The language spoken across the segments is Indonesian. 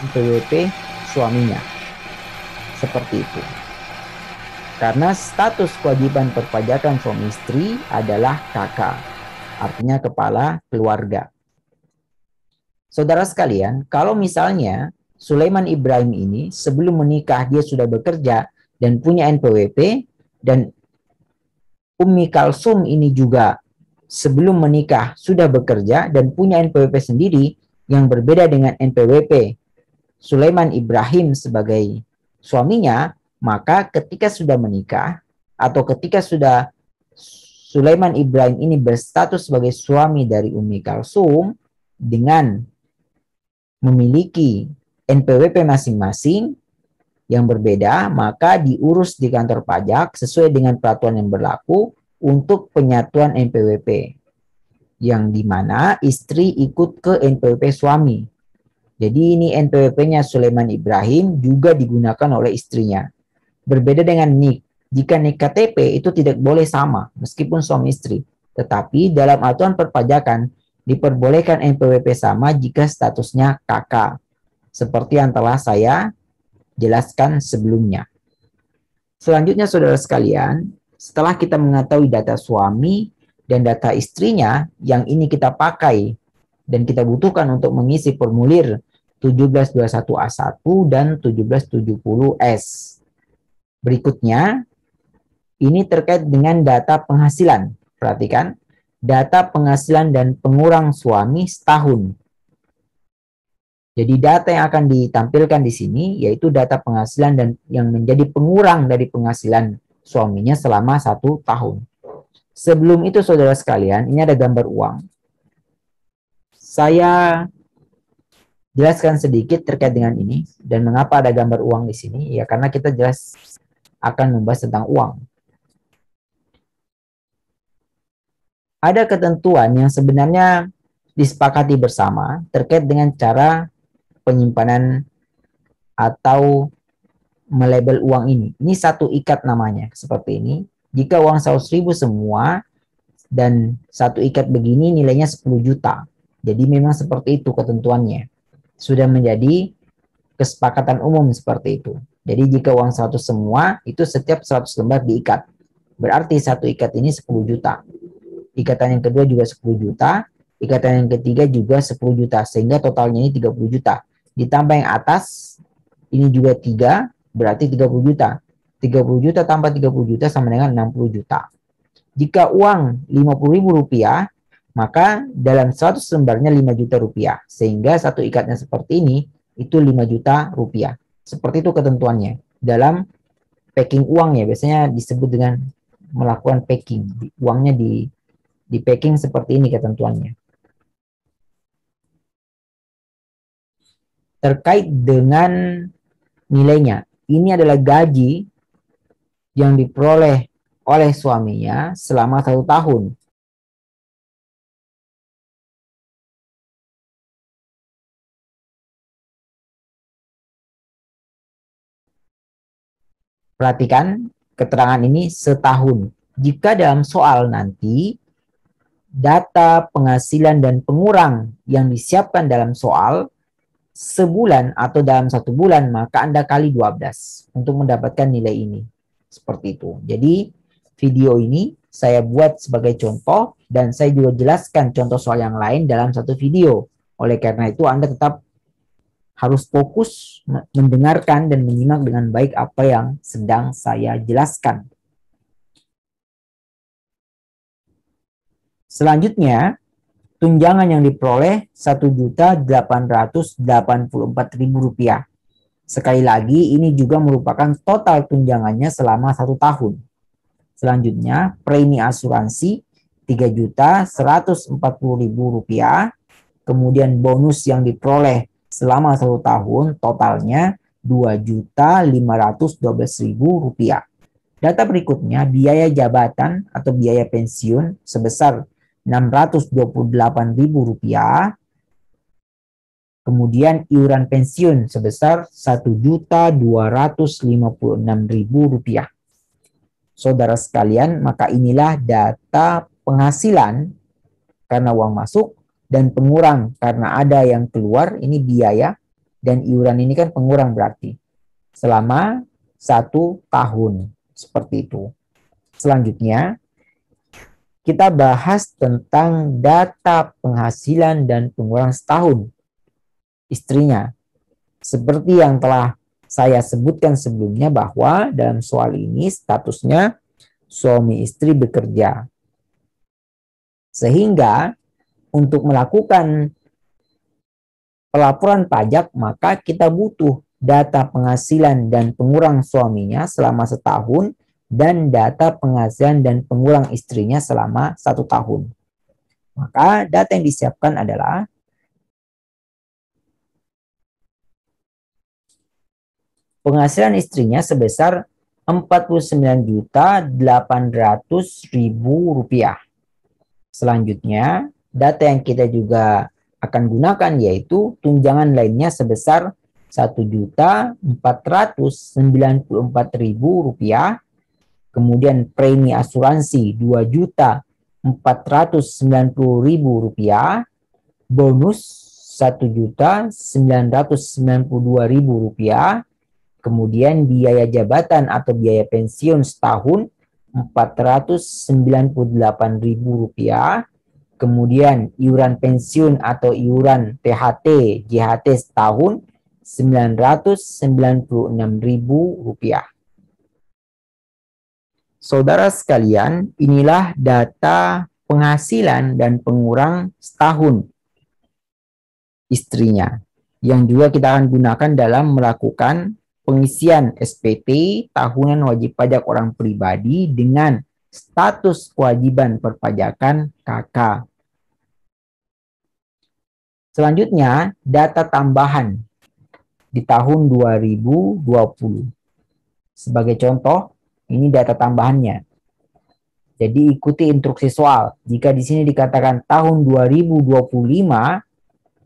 NPWP suaminya. Seperti itu. Karena status kewajiban perpajakan suami istri adalah KK, artinya kepala keluarga. Saudara sekalian, kalau misalnya Sulaiman Ibrahim ini sebelum menikah dia sudah bekerja dan punya NPWP, dan Ummi Kalsum ini juga sebelum menikah sudah bekerja dan punya NPWP sendiri yang berbeda dengan NPWP Sulaiman Ibrahim sebagai suaminya, maka ketika sudah menikah atau ketika sudah Sulaiman Ibrahim ini berstatus sebagai suami dari Ummi Kalsum dengan memiliki NPWP masing-masing yang berbeda, maka diurus di kantor pajak sesuai dengan peraturan yang berlaku untuk penyatuan NPWP, yang dimana istri ikut ke NPWP suami. Jadi ini NPWP-nya Sulaiman Ibrahim juga digunakan oleh istrinya. Berbeda dengan NIK. Jika NIK KTP itu tidak boleh sama meskipun suami istri. Tetapi dalam aturan perpajakan diperbolehkan NPWP sama jika statusnya KK. Seperti yang telah saya jelaskan sebelumnya. Selanjutnya saudara sekalian, setelah kita mengetahui data suami dan data istrinya yang ini kita pakai dan kita butuhkan untuk mengisi formulir 1721A1 dan 1770S. Berikutnya, ini terkait dengan data penghasilan. Perhatikan, data penghasilan dan pengurang suami setahun. Jadi data yang akan ditampilkan di sini yaitu data penghasilan dan yang menjadi pengurang dari penghasilan suaminya selama 1 tahun. Sebelum itu saudara sekalian, ini ada gambar uang. Saya jelaskan sedikit terkait dengan ini dan mengapa ada gambar uang di sini. Ya karena kita jelas akan membahas tentang uang. Ada ketentuan yang sebenarnya disepakati bersama terkait dengan cara penyimpanan atau melabel uang ini. Ini satu ikat namanya, seperti ini. Jika uang 100.000 semua dan satu ikat begini nilainya 10 juta. Jadi memang seperti itu ketentuannya. Sudah menjadi kesepakatan umum seperti itu. Jadi jika uang 100 semua, itu setiap 100 lembar diikat. Berarti satu ikat ini 10 juta. Ikatan yang kedua juga 10 juta. Ikatan yang ketiga juga 10 juta. Sehingga totalnya ini 30 juta. Ditambah yang atas, ini juga 3, berarti 30 juta. 30 juta tambah 30 juta sama dengan 60 juta. Jika uang Rp50.000, maka dalam 100 lembarnya 5 juta rupiah. Sehingga satu ikatnya seperti ini, itu 5 juta rupiah. Seperti itu ketentuannya. Dalam packing uang ya, biasanya disebut dengan melakukan packing. Uangnya di packing seperti ini ketentuannya. Terkait dengan nilainya, ini adalah gaji yang diperoleh oleh suaminya selama 1 tahun. Perhatikan keterangan ini setahun. Jika dalam soal nanti data penghasilan dan pengurang yang disiapkan dalam soal sebulan atau dalam 1 bulan, maka Anda kali 12 untuk mendapatkan nilai ini. Seperti itu. Jadi video ini saya buat sebagai contoh dan saya juga jelaskan contoh soal yang lain dalam satu video. Oleh karena itu Anda tetap harus fokus mendengarkan dan menyimak dengan baik apa yang sedang saya jelaskan. Selanjutnya, tunjangan yang diperoleh Rp1.884.000. Sekali lagi, ini juga merupakan total tunjangannya selama 1 tahun. Selanjutnya, premi asuransi Rp3.140.000. Kemudian bonus yang diperoleh selama 1 tahun totalnya Rp2.512.000. Data berikutnya, biaya jabatan atau biaya pensiun sebesar Rp628.000. Kemudian iuran pensiun sebesar Rp1.256.000. Saudara sekalian, maka inilah data penghasilan karena uang masuk dan pengurang karena ada yang keluar, ini biaya dan iuran ini kan pengurang berarti selama 1 tahun, seperti itu. Selanjutnya kita bahas tentang data penghasilan dan pengurang setahun istrinya. Seperti yang telah saya sebutkan sebelumnya bahwa dalam soal ini statusnya suami istri bekerja. Sehingga untuk melakukan pelaporan pajak maka kita butuh data penghasilan dan pengurang suaminya selama setahun dan data penghasilan dan pengurang istrinya selama 1 tahun. Maka data yang disiapkan adalah penghasilan istrinya sebesar Rp49.800.000. Selanjutnya, data yang kita juga akan gunakan yaitu tunjangan lainnya sebesar Rp1.494.000, kemudian premi asuransi Rp2.490.000, bonus Rp1.992.000, kemudian biaya jabatan atau biaya pensiun setahun Rp498.000, kemudian iuran pensiun atau iuran THT, JHT setahun Rp996.000. Saudara sekalian, inilah data penghasilan dan pengurang setahun istrinya yang juga kita akan gunakan dalam melakukan pengisian SPT tahunan wajib pajak orang pribadi dengan status kewajiban perpajakan KK. Selanjutnya, data tambahan di tahun 2020. Sebagai contoh, ini data tambahannya. Jadi ikuti instruksi soal. Jika di sini dikatakan tahun 2025,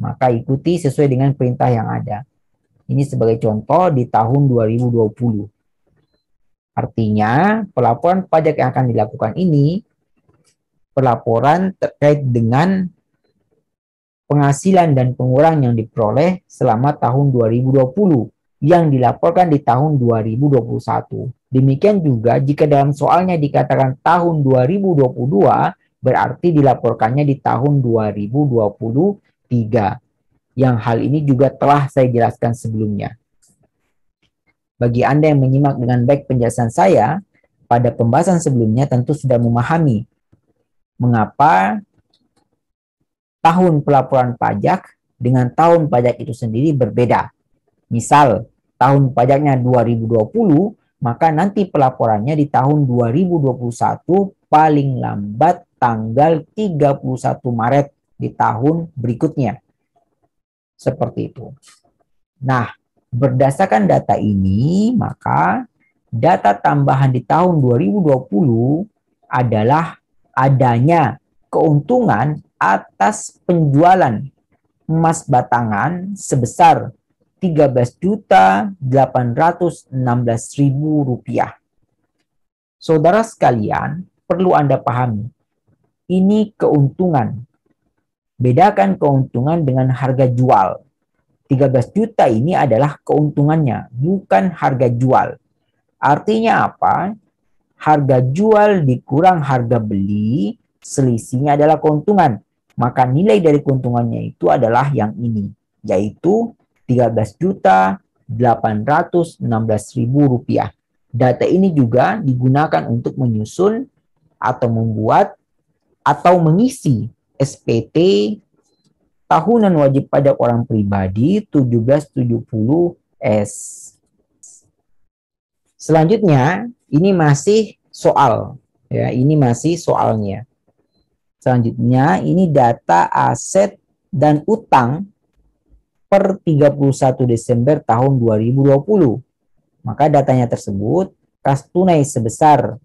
maka ikuti sesuai dengan perintah yang ada. Ini sebagai contoh di tahun 2020. Artinya, pelaporan pajak yang akan dilakukan ini pelaporan terkait dengan penghasilan dan pengurang yang diperoleh selama tahun 2020 yang dilaporkan di tahun 2021. Demikian juga jika dalam soalnya dikatakan tahun 2022, berarti dilaporkannya di tahun 2023. Yang hal ini juga telah saya jelaskan sebelumnya. Bagi Anda yang menyimak dengan baik penjelasan saya, pada pembahasan sebelumnya tentu sudah memahami mengapa tahun pelaporan pajak dengan tahun pajak itu sendiri berbeda. Misal, tahun pajaknya 2020, maka nanti pelaporannya di tahun 2021 paling lambat tanggal 31 Maret di tahun berikutnya. Seperti itu. Nah, berdasarkan data ini, maka data tambahan di tahun 2020 adalah adanya keuntungan atas penjualan emas batangan sebesar Rp13.816.000. Saudara sekalian, perlu Anda pahami, ini keuntungan. Bedakan keuntungan dengan harga jual. 13 juta ini adalah keuntungannya, bukan harga jual. Artinya apa? Harga jual dikurang harga beli, selisihnya adalah keuntungan. Maka nilai dari keuntungannya itu adalah yang ini, yaitu Rp13.816.000. Data ini juga digunakan untuk menyusun atau membuat atau mengisi SPT tahunan wajib pajak orang pribadi 1770S. Selanjutnya, ini masih soal. Ya, ini masih soalnya. Selanjutnya, ini data aset dan utang per 31 Desember tahun 2020. Maka datanya tersebut, kas tunai sebesar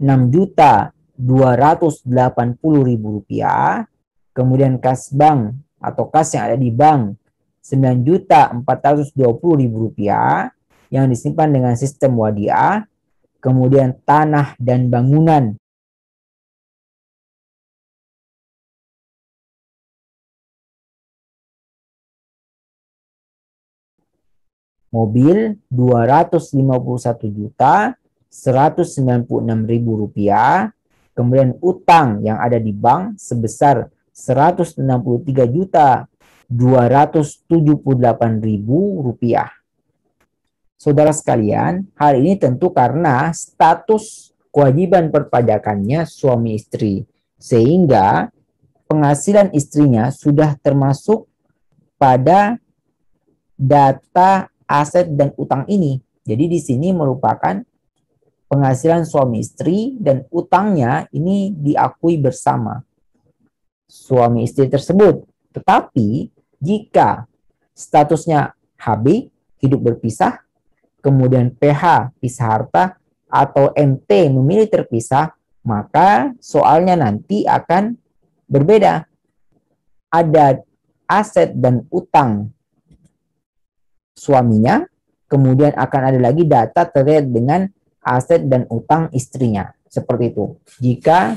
Rp6.280.000, kemudian kas bank atau kas yang ada di bank Rp9.420.000 yang disimpan dengan sistem wadiah, kemudian tanah dan bangunan mobil Rp251.196.000, kemudian utang yang ada di bank sebesar Rp163.278.000. Saudara sekalian, hal ini tentu karena status kewajiban perpajakannya suami istri, sehingga penghasilan istrinya sudah termasuk pada data aset dan utang ini. Jadi di sini merupakan penghasilan suami istri dan utangnya ini diakui bersama suami istri tersebut. Tetapi jika statusnya HB, hidup berpisah, kemudian PH, pisah harta, atau MT, memilih terpisah, maka soalnya nanti akan berbeda. Ada aset dan utang suaminya, kemudian akan ada lagi data terkait dengan aset dan utang istrinya. Seperti itu. Jika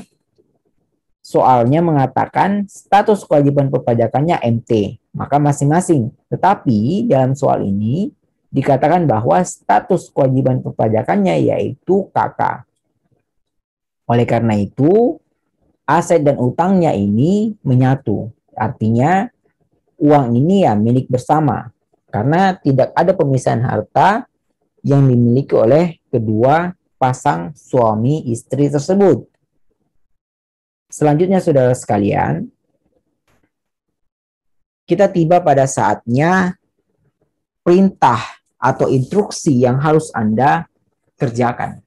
soalnya mengatakan status kewajiban perpajakannya MT, maka masing-masing. Tetapi dalam soal ini dikatakan bahwa status kewajiban perpajakannya yaitu KK. Oleh karena itu, aset dan utangnya ini menyatu. Artinya, uang ini ya milik bersama. Karena tidak ada pemisahan harta yang dimiliki oleh kedua pasang suami istri tersebut. Selanjutnya, saudara sekalian, kita tiba pada saatnya perintah atau instruksi yang harus Anda kerjakan.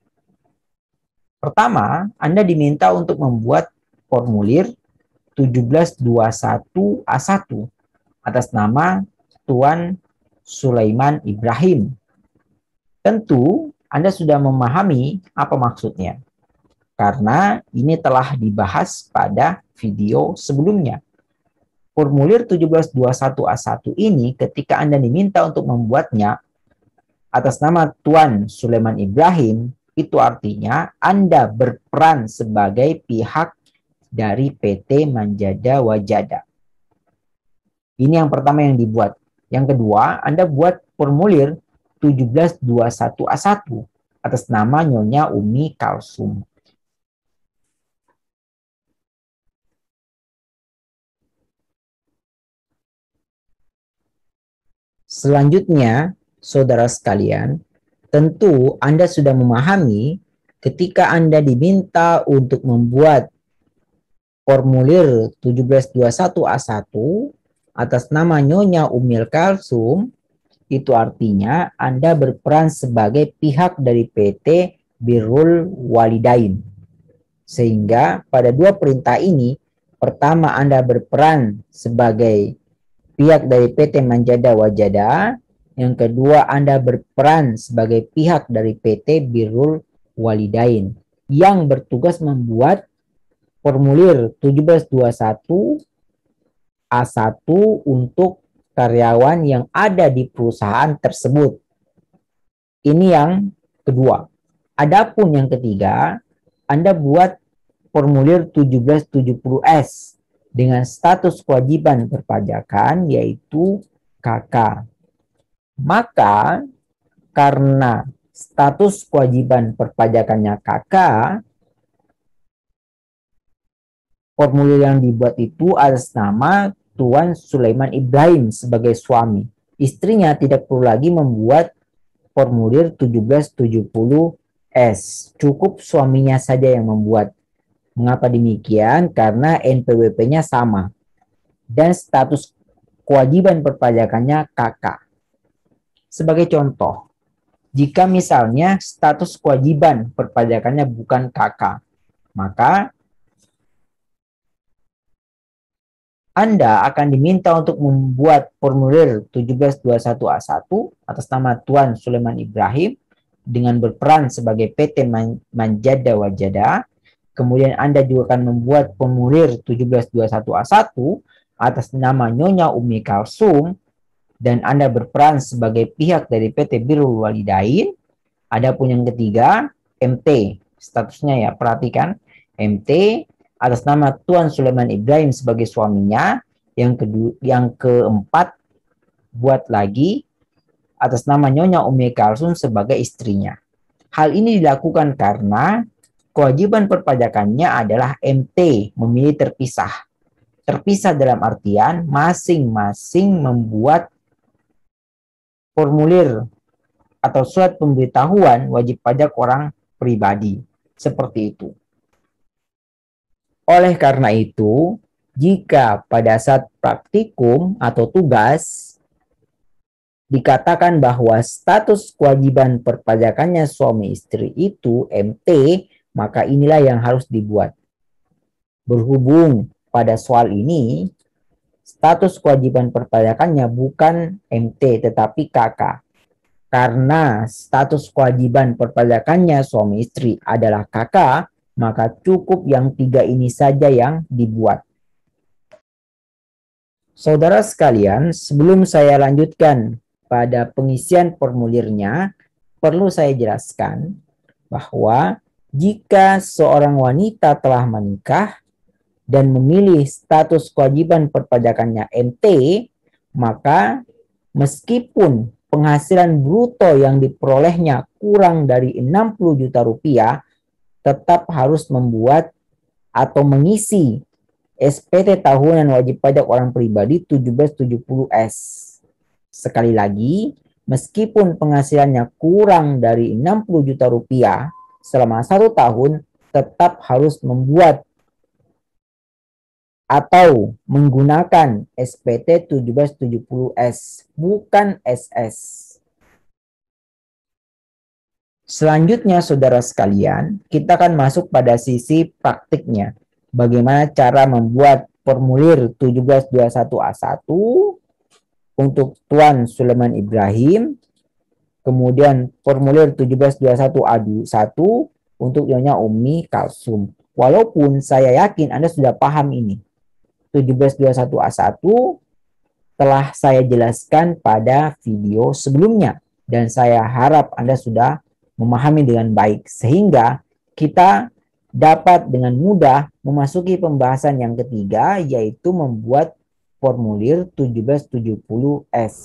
Pertama, Anda diminta untuk membuat formulir 1721A1 atas nama Tuan Sulaiman Ibrahim. Tentu, Anda sudah memahami apa maksudnya, karena ini telah dibahas pada video sebelumnya. Formulir 1721A1 ini ketika Anda diminta untuk membuatnya atas nama Tuan Sulaiman Ibrahim, itu artinya Anda berperan sebagai pihak dari PT Manjada Wajada. Ini yang pertama yang dibuat. Yang kedua, Anda buat formulir 1721A1 atas nama Nyonya Umi Kalsum. Selanjutnya, saudara sekalian, tentu Anda sudah memahami ketika Anda diminta untuk membuat formulir 1721A1 atas nama Nyonya Umil Kalsum, itu artinya Anda berperan sebagai pihak dari PT Birrul Walidain. Sehingga pada dua perintah ini, pertama Anda berperan sebagai pihak dari PT Manjada Wajada, yang kedua Anda berperan sebagai pihak dari PT Birrul Walidain yang bertugas membuat formulir 1721A1 untuk karyawan yang ada di perusahaan tersebut. Ini yang kedua. Adapun yang ketiga, Anda buat formulir 1770S dengan status kewajiban perpajakan yaitu KK. Maka karena status kewajiban perpajakannya KK, formulir yang dibuat itu atas nama Tuan Sulaiman Ibrahim sebagai suami. Istrinya tidak perlu lagi membuat formulir 1770S. Cukup suaminya saja yang membuat. Mengapa demikian? Karena NPWP-nya sama. Dan status kewajiban perpajakannya KK. Sebagai contoh, jika misalnya status kewajiban perpajakannya bukan KK, maka Anda akan diminta untuk membuat formulir 1721A1 atas nama Tuan Sulaiman Ibrahim dengan berperan sebagai PT Manjada Wajada. Kemudian Anda juga akan membuat formulir 1721A1 atas nama Nyonya Umi Kalsum dan Anda berperan sebagai pihak dari PT Birrul Walidain. Adapun yang ketiga, MT. Statusnya ya, perhatikan. MT atas nama Tuan Sulaiman Ibrahim sebagai suaminya. Yang keempat, buat lagi atas nama Nyonya Umi Kalsum sebagai istrinya. Hal ini dilakukan karena kewajiban perpajakannya adalah MT, memilih terpisah. Terpisah dalam artian masing-masing membuat formulir atau surat pemberitahuan wajib pajak orang pribadi. Seperti itu. Oleh karena itu, jika pada saat praktikum atau tugas dikatakan bahwa status kewajiban perpajakannya suami istri itu MT, maka inilah yang harus dibuat. Berhubung pada soal ini, status kewajiban perpajakannya bukan MT tetapi KK. Karena status kewajiban perpajakannya suami istri adalah KK, maka cukup yang 3 ini saja yang dibuat. Saudara sekalian, sebelum saya lanjutkan pada pengisian formulirnya, perlu saya jelaskan bahwa jika seorang wanita telah menikah dan memilih status kewajiban perpajakannya MT, maka meskipun penghasilan bruto yang diperolehnya kurang dari 60 juta rupiah, tetap harus membuat atau mengisi SPT tahunan wajib pajak orang pribadi 1770S. Sekali lagi, meskipun penghasilannya kurang dari 60 juta rupiah selama 1 tahun, tetap harus membuat atau menggunakan SPT 1770S, bukan SS. Selanjutnya, saudara sekalian, kita akan masuk pada sisi praktiknya. Bagaimana cara membuat formulir 1721A1 untuk Tuan Sulaiman Ibrahim, kemudian formulir 1721A1 untuk Nyonya Umi Kalsum. Walaupun saya yakin Anda sudah paham ini. 1721A1 telah saya jelaskan pada video sebelumnya dan saya harap Anda sudah memahami dengan baik sehingga kita dapat dengan mudah memasuki pembahasan yang ketiga, yaitu membuat formulir 1770S.